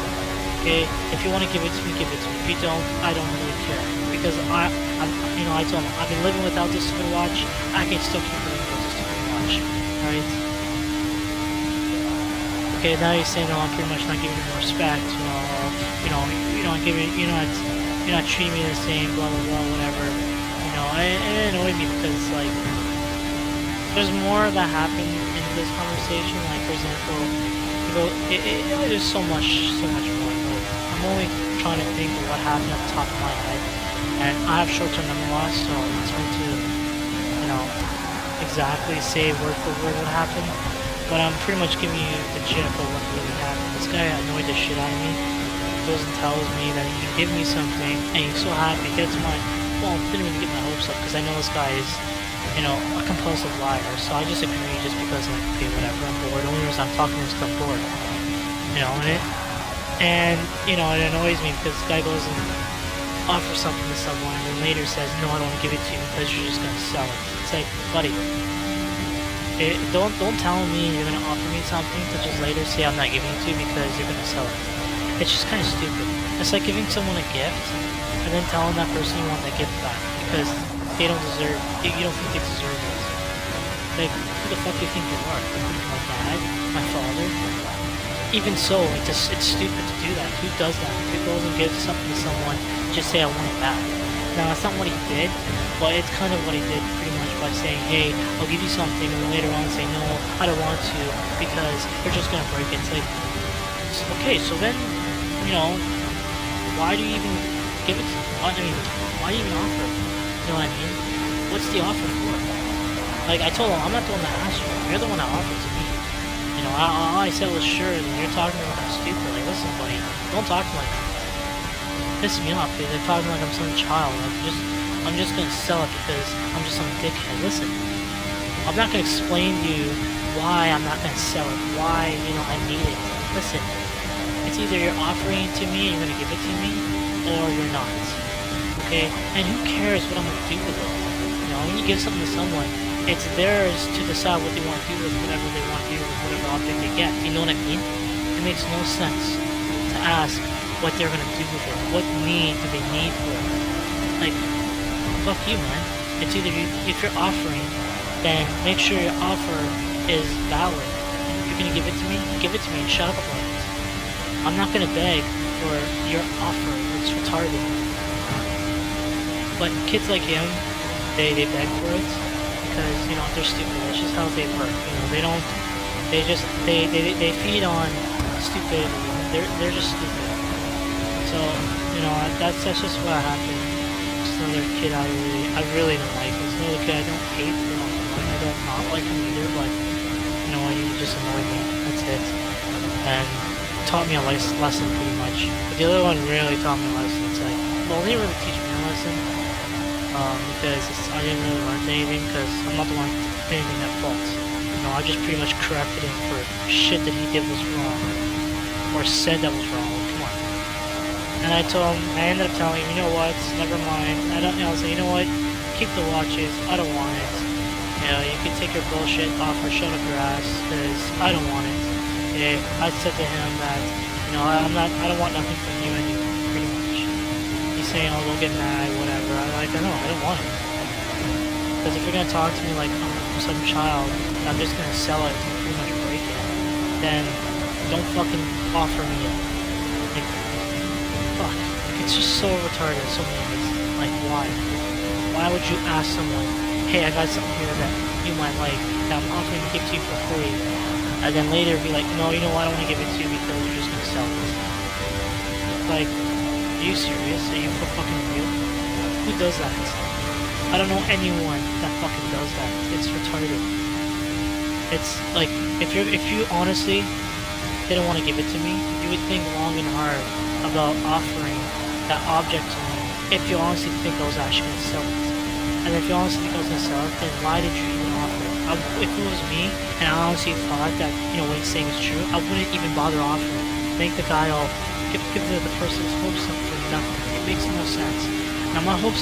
Okay, if you want to give it to me, give it to me. If you don't, I don't really care. Because I told him, I've been living without this stupid watch. I can still keep living without this stupid watch. Right? Okay, now you're saying, no, I'm pretty much not giving you respect. You're not treating me the same. Blah blah blah, whatever. You know, it annoyed me because like, there's more that happened in this conversation. Like, for example, there's so much more. I'm only trying to think of what happened at the top of my head, and I have short-term memory loss, so it's hard to, you know, exactly say word for word what happened. But I'm pretty much giving you the gist of what really happened. This guy annoyed the shit out of me. He goes and tells me that he can give me something, and he's so happy. Gets my, well, didn't even get my hopes up because I know this guy is, you know, a compulsive liar. So I just agree just because, like, okay, whatever, I'm bored. The only reason I'm talking to him is because I'm bored. You know, and you know, it annoys me because this guy goes and offers something to someone and then later says, no, I don't want to give it to you because you're just going to sell it. It's like, buddy, don't tell me you're going to offer me something to just later say I'm not giving it to you because you're going to sell it. It's just kind of stupid. It's like giving someone a gift and then telling that person you want that gift back because they don't deserve, you don't think they deserve it. Like, who the fuck do you think you are? My dad? My father? Even so, it's stupid to do that. Who does that? Who goes and gives something to someone, just say I want it back? Now, that's not what he did, but it's kind of what he did pretty much by saying, hey, I'll give you something, and then later on say, no, I don't want to, because you're just gonna break it. It's like, okay, so then, you know, why do you even give it to him? Why do you even offer it? You know what I mean? What's the offer for? Like, I told him, I'm not the one that asked you, you're the one that offered to me. You know, all I said was sure, and you're talking to me like I'm stupid. Like, listen, buddy, don't talk to me like that. Piss me off, because they're talking like I'm some child. I'm just gonna sell it because I'm just some dickhead. Listen, I'm not gonna explain to you why I'm not gonna sell it, why, you know, I need it. Listen, it's either you're offering it to me and you're gonna give it to me, or you're not. Okay? And who cares what I'm gonna do with it? You know, when you give something to someone, it's theirs to decide what they want to do with whatever they want to do with whatever object they get. You know what I mean? It makes no sense to ask what they're gonna do with it. What need do they need for it? Like, fuck you, man. It's either if you're offering, then make sure your offer is valid. If you're gonna give it to me and shut up about it. I'm not gonna beg for your offer. It's retarded. But kids like him, they beg for it. Because, you know, they're stupid. That's just how they work. You know, they feed on stupidity. They're just stupid. So, you know, that's just what happened. Just another kid I really don't like. It's another kid I don't hate. I don't not like him either, but, you know, he just annoyed me. That's it. And taught me a lesson pretty much. But the other one really taught me a lesson. It's like, well, he didn't really teach me a lesson. Because I didn't really learn anything, because I'm not the one anything at fault. You know, I just pretty much corrected him for shit that he did was wrong, or said that was wrong. Come on. And I ended up telling him, you know what, never mind. I was like, you know what, keep the watches, I don't want it. You know, you can take your bullshit off or shut up your ass, because I don't want it. Okay? I said to him that, you know, I don't want nothing from you anymore, pretty much. He's saying, oh, don't get mad, whatever. I'm like, no, I don't want it. Because if you're gonna talk to me like I'm some child, and I'm just gonna sell it and pretty much break it, then don't fucking offer me it. Like, fuck. Like, it's just so retarded, so many ways. Like, why? Why would you ask someone, hey, I got something here that you might like, that I'm offering to give to you for free, and then later be like, no, you know what, I don't want to give it to you because you're just gonna sell it. Like, are you serious? Are you for fucking real? Who does that? I don't know anyone that fucking does that. It's retarded. It's like, if you honestly didn't want to give it to me, you would think long and hard about offering that object to me if you honestly think I was actually going to sell it. And if you honestly think I was going to sell it, then why did you even offer it? If it was me, and I honestly thought that, you know, what he's saying is true, I wouldn't even bother offering it. Make the guy all, give the person's hopes up for nothing. It makes no sense. Now my hopes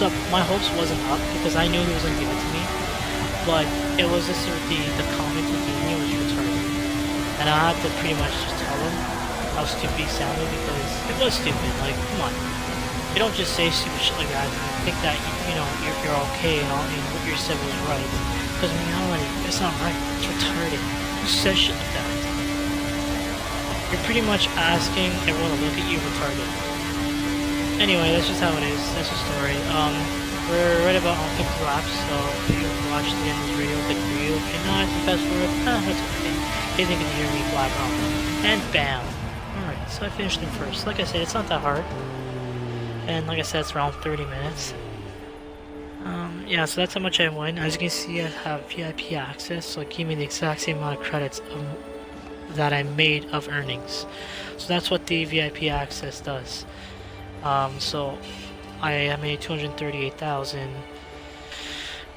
wasn't up because I knew he was going to give it to me, but it was just the comment he gave me was retarded. And I had to pretty much just tell him how stupid he sounded because it was stupid. Like, come on. You don't just say stupid shit like that and think that, you know, you're okay and all, and what you said was right. Because in reality, it's not right. It's retarded. Who says shit like that? You're pretty much asking everyone to look at you retarded. Anyway, that's just how it is. That's the story. We're right about on 50 laps, so if you watch the end of this video, good for you. If you're not, fast forward, that's okay. You didn't get to hear me blab on. And bam! Alright, so I finished in first. Like I said, it's not that hard. And like I said, it's around 30 minutes. Yeah, so that's how much I won. As you can see, I have VIP access, so it gave me the exact same amount of credits that I made of earnings. So that's what the VIP access does. So I made 238,000.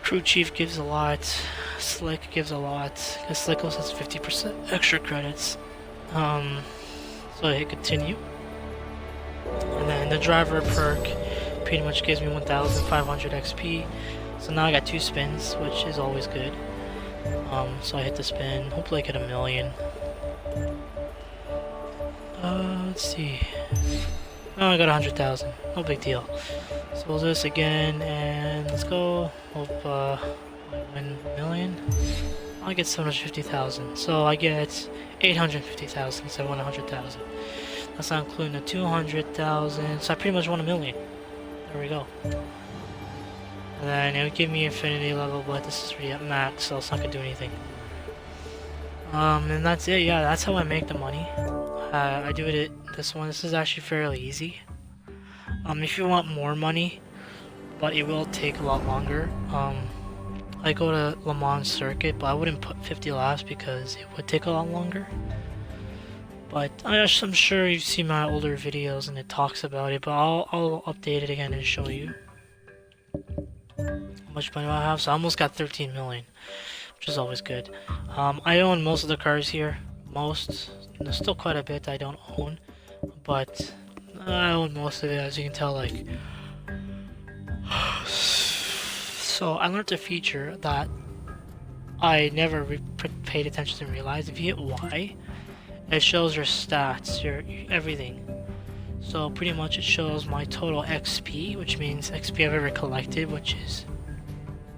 Crew Chief gives a lot. Slick gives a lot. Because Slick also has 50% extra credits. So I hit continue. And then the driver perk pretty much gives me 1,500 XP. So now I got 2 spins, which is always good. So I hit the spin. Hopefully I get 1 million. Let's see. Oh, I got 100,000. No big deal. So we'll do this again, and let's go. Hope I win 1 million. I get 750,000. So I get 850,000 instead of 100,000. That's not including the 200,000. So I pretty much won 1 million. There we go. And then it would give me infinity level, but this is already at max, so it's not gonna do anything. And that's it. Yeah, that's how I make the money. I do it at this one. This is actually fairly easy. If you want more money, but it will take a lot longer. I go to Le Mans circuit, but I wouldn't put 50 laps because it would take a lot longer. But I'm sure you've seen my older videos and it talks about it, but I'll update it again and show you how much money I have. So I almost got 13 million, which is always good. I own most of the cars here. There's still quite a bit I don't own, but I own most of it, as you can tell. Like, so I learned a feature that I never paid attention to and realized. If you hit Y, it shows your stats, your everything. So pretty much it shows my total XP, which means XP I've ever collected, which is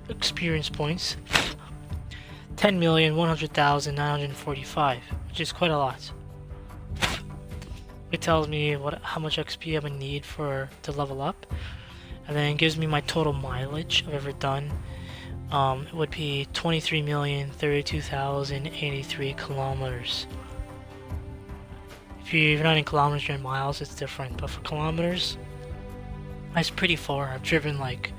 experience points. 10,100,945, which is quite a lot. It tells me how much XP I would need to level up, and then it gives me my total mileage I've ever done. It would be 23,032,083 kilometers. If you're not in kilometers, you're in miles, it's different. But for kilometers, that's pretty far. I've driven like,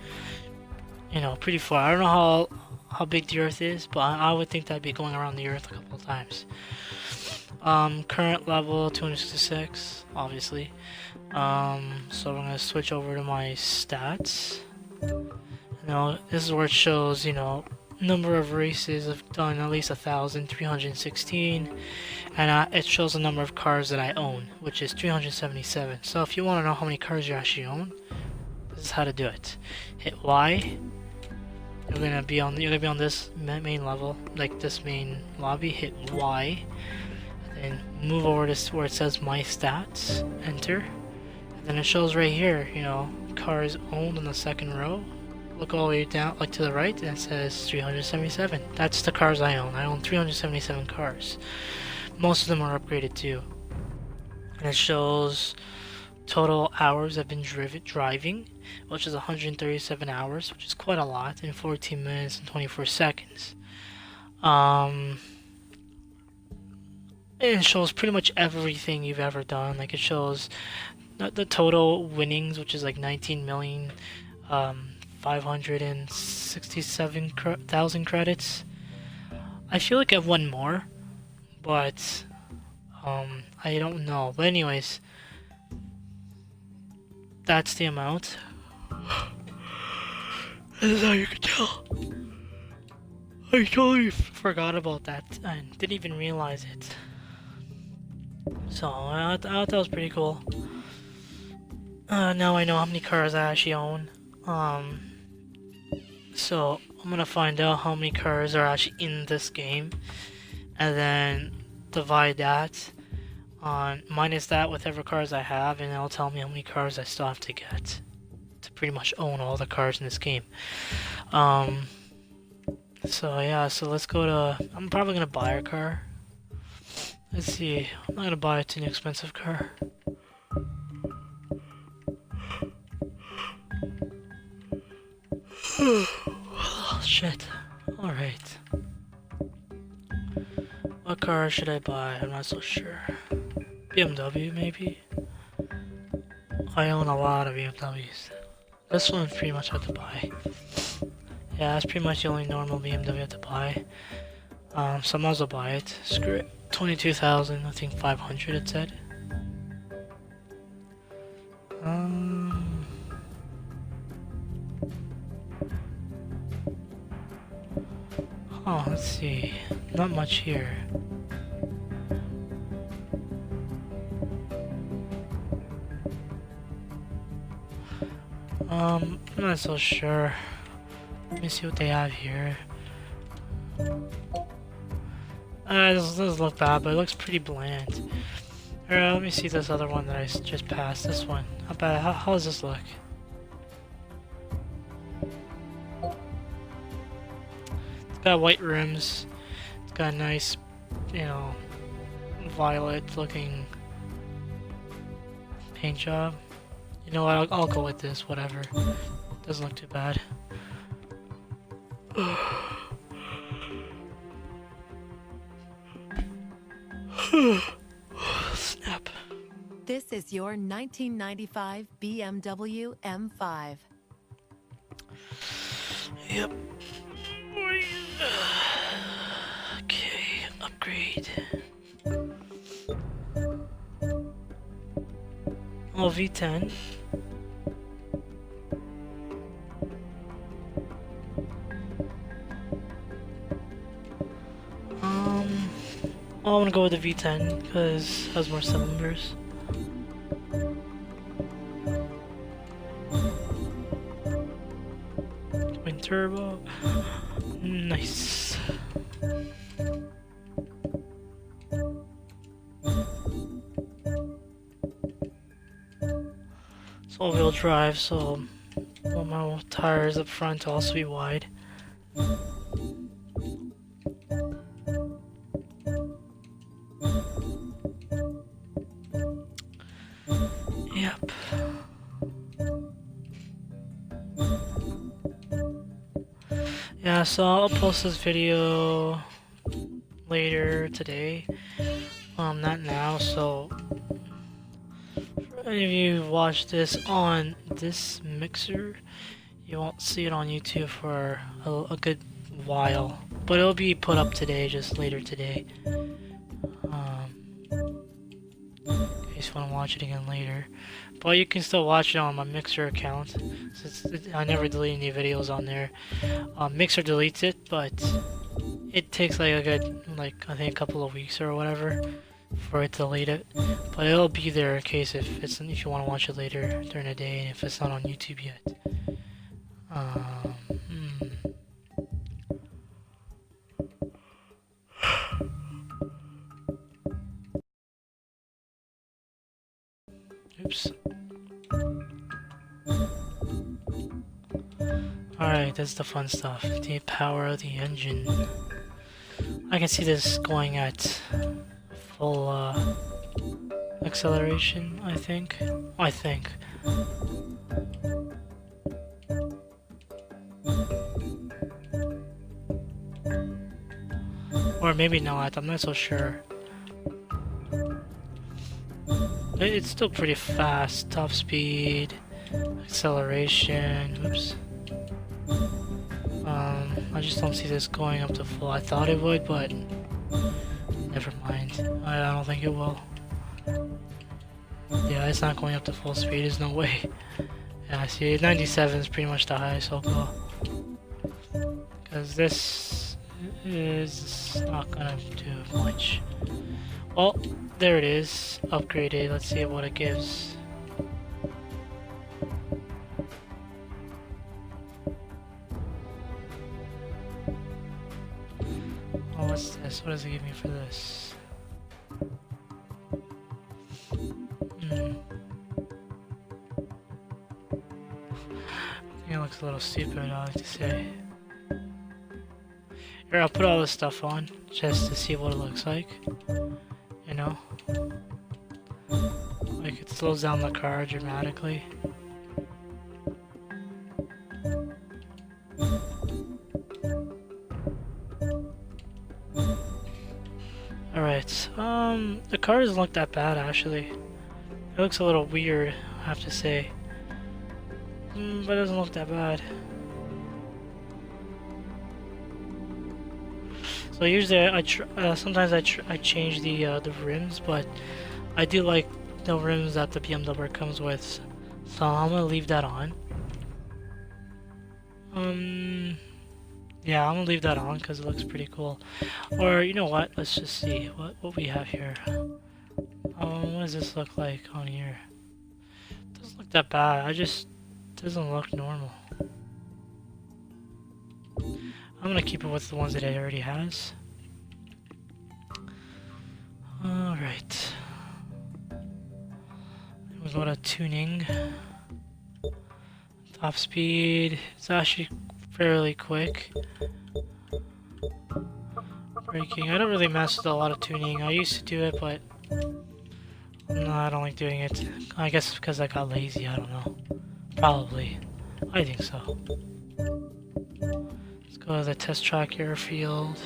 you know, pretty far. I don't know how big the Earth is, but I would think that'd be going around the Earth a couple of times. Current level 266, obviously. So I'm gonna switch over to my stats. Now this is where it shows, you know, number of races I've done, at least 1,316, and it shows the number of cars that I own, which is 377. So if you want to know how many cars you actually own, this is how to do it. Hit Y, you're gonna be on this main level, like this main lobby. Hit Y, and then move over to where it says My Stats. Enter, and then it shows right here. You know, cars owned in the second row. Look all the way down, like to the right, and it says 377. That's the cars I own. I own 377 cars. Most of them are upgraded too. And it shows total hours I've been driving, which is 137 hours, which is quite a lot, in 14 minutes and 24 seconds. It shows pretty much everything you've ever done. Like, it shows the total winnings, which is like 19 million, 567,000 credits. I feel like I've won more, but I don't know. But anyways, that's the amount. This is how you can tell. I totally forgot about that and didn't even realize it. So I thought that was pretty cool. Now I know how many cars I actually own. So I'm gonna find out how many cars are actually in this game, and then divide that on minus that with whatever cars I have, and it'll tell me how many cars I still have to get to pretty much own all the cars in this game. So yeah, so let's go to. I'm probably gonna buy a car. Let's see. I'm not gonna buy a too expensive car. Oh, shit. Alright. What car should I buy? I'm not so sure. BMW, maybe? I own a lot of BMWs. This one pretty much I have to buy. Yeah, that's pretty much the only normal BMW I have to buy. So I might as well buy it. Screw it. 22,000, I think 500 it said. Oh, let's see. Not much here. I'm not so sure. Let me see what they have here. This doesn't look bad, but it looks pretty bland. Alright, let me see this other one that I just passed. This one. How does this look? It's got white rims. It's got a nice, you know, violet looking paint job. You know what, I'll go with this, whatever. Doesn't look too bad. Snap. This is your 1995 BMW M5. Yep. Okay, upgrade. Oh, V10. I want to go with the V10 because it has more cylinders. Twin turbo. Nice. It's all-wheel drive, so all my tires up front will also be wide. Yep. Yeah, so I'll post this video later today. Not now, so for any of you who watch this on this mixer, you won't see it on YouTube for a good while. But it'll be put up today, just later today. In case you want to watch it again later. But you can still watch it on my Mixer account. I never delete any videos on there. Mixer deletes it, but it takes like a good, I think a couple of weeks or whatever for it to delete it. But it'll be there in case if you want to watch it later during the day and if it's not on YouTube yet. Oops. Alright, that's the fun stuff. The power of the engine. I can see this going at full acceleration, I think. Or maybe not, I'm not so sure. It's still pretty fast. Top speed, acceleration, oops. I just don't see this going up to full. I thought it would, but never mind. I don't think it will. Yeah, it's not going up to full speed, there's no way. Yeah, I see 97 is pretty much the highest I'll go. Because this is not gonna do much. Well, there it is. Upgraded. Let's see what it gives. Oh, what's this? What does it give me for this? I think it looks a little stupid, I like to say. Here, I'll put all this stuff on, just to see what it looks like. You know? Like, it slows down the car dramatically. Alright, the car doesn't look that bad, actually. It looks a little weird, I have to say. But it doesn't look that bad. So usually sometimes I change the rims, but I do like the rims that the BMW comes with. So I'm gonna leave that on. Yeah, I'm gonna leave that on because it looks pretty cool. Or you know what? Let's just see what we have here. What does this look like on here? It doesn't look that bad. Doesn't look normal. I'm gonna keep it with the ones that it already has. Alright. We go to tuning. Top speed. It's actually fairly quick. Braking. I don't really mess with a lot of tuning. I used to do it, but no, I don't like doing it. I guess it's because I got lazy. I don't know. Probably. I think so. Let's go to the test track airfield.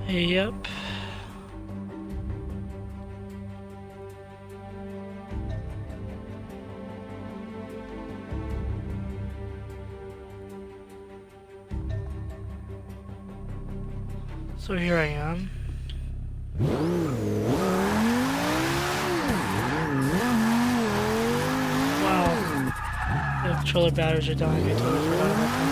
Yep. So here I am. Wow. The controller batteries are dying. I totally forgot about them.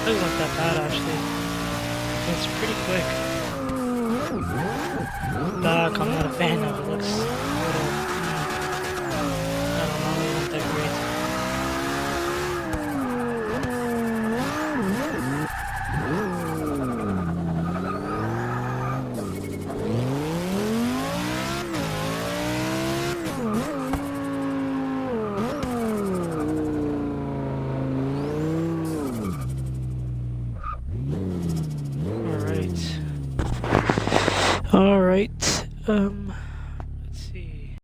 Doesn't look that bad actually. It's pretty quick. Back, I'm not a fan of it. Looks a little, I don't know, not that great. Alright, let's see.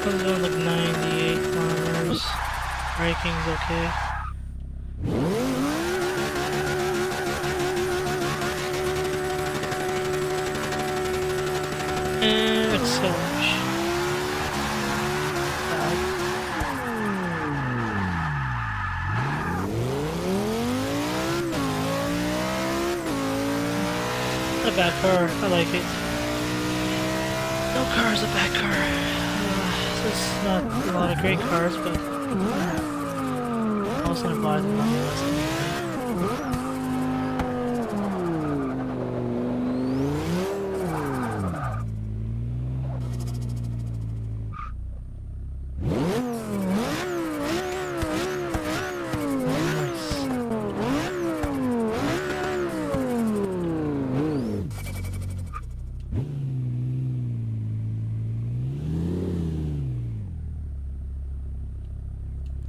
Comes around like 98 kilometers. Braking's okay. And acceleration. Not bad car. I like it. No car is a bad car. There's not a lot of great cars, but I was gonna buy them nonetheless anyway.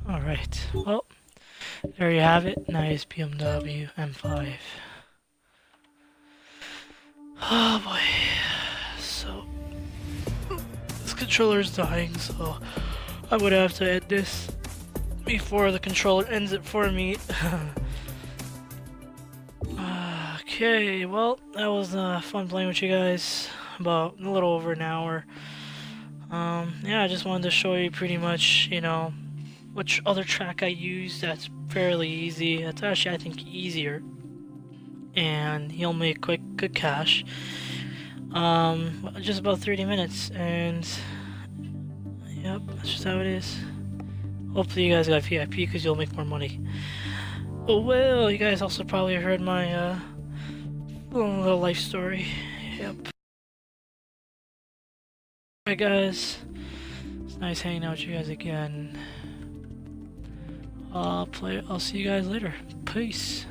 Alright, well, there you have it. Nice BMW M5. Oh boy. So, this controller is dying, so I would have to end this before the controller ends it for me. Okay, well, that was fun playing with you guys. About a little over an hour. Yeah, I just wanted to show you pretty much, you know, which other track I use that's fairly easy. That's actually, I think, easier. And you'll make good cash. Just about 30 minutes, and yep, that's just how it is. Hopefully you guys got VIP because you'll make more money. Oh well, you guys also probably heard my little life story. Yep. Alright guys, it's nice hanging out with you guys again. I'll see you guys later. Peace.